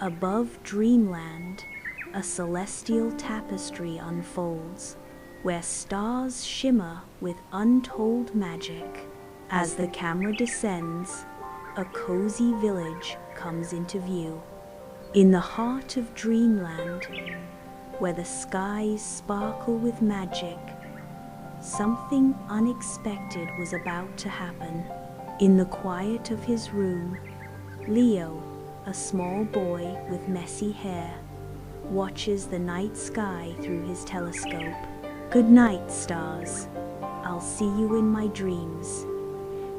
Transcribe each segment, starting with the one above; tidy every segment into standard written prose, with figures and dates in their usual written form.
Above Dreamland, a celestial tapestry unfolds, where stars shimmer with untold magic. As the camera descends, a cozy village comes into view. In the heart of Dreamland, where the skies sparkle with magic, something unexpected was about to happen. In the quiet of his room, Leo, a small boy with messy hair, watches the night sky through his telescope. "Good night, stars. I'll see you in my dreams,"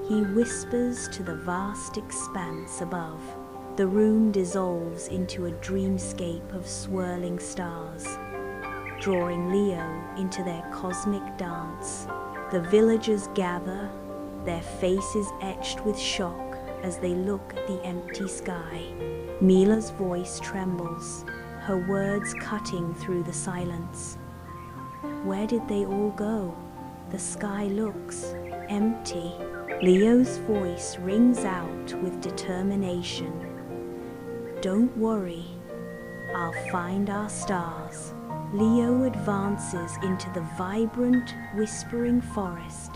he whispers to the vast expanse above. The room dissolves into a dreamscape of swirling stars, drawing Leo into their cosmic dance. The villagers gather, their faces etched with shock as they look at the empty sky. Mila's voice trembles, her words cutting through the silence. Where did they all go? The sky looks empty. Leo's voice rings out with determination. "Don't worry, I'll find our stars." Leo advances into the vibrant, whispering forest,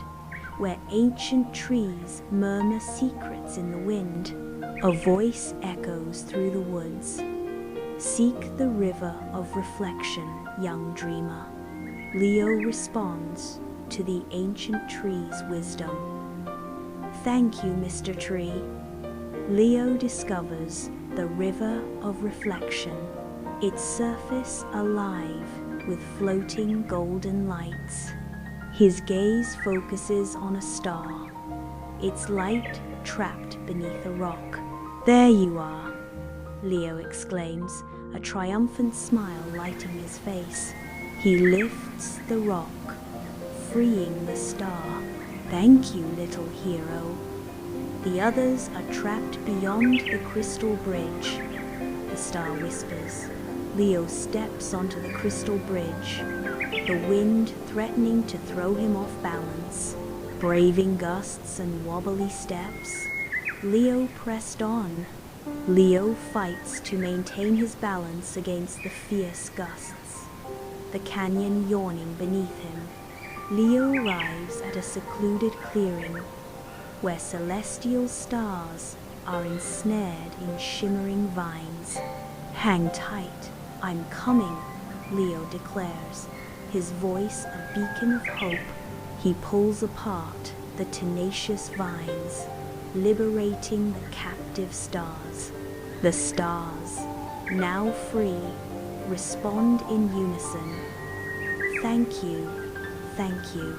where ancient trees murmur secrets in the wind. A voice echoes through the woods. "Seek the river of reflection, young dreamer." Leo responds to the ancient tree's wisdom. "Thank you, Mr. Tree." Leo discovers the river of reflection, its surface alive with floating golden lights. His gaze focuses on a star, its light trapped beneath a rock. "There you are," Leo exclaims, a triumphant smile lighting his face. He lifts the rock, freeing the star. "Thank you, little hero." "The others are trapped beyond the crystal bridge," the star whispers. Leo steps onto the crystal bridge, the wind threatening to throw him off balance. Braving gusts and wobbly steps, Leo pressed on. Leo fights to maintain his balance against the fierce gusts, the canyon yawning beneath him. Leo arrives at a secluded clearing, where celestial stars are ensnared in shimmering vines. "Hang tight, I'm coming," Leo declares, his voice a beacon of hope. He pulls apart the tenacious vines, liberating the captive stars. The stars, now free, respond in unison. "Thank you, thank you."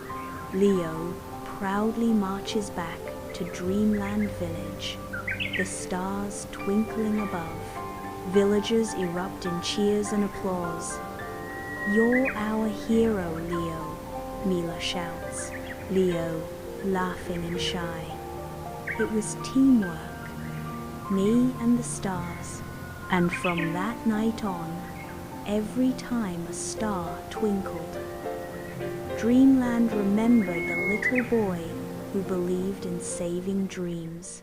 Leo proudly marches back to Dreamland Village, the stars twinkling above. Villagers erupt in cheers and applause. "You're our hero, Leo," Mila shouts, Leo laughing and shy. "It was teamwork, me and the stars." And from that night on, every time a star twinkled, Dreamland remembered the little boy who believed in saving dreams.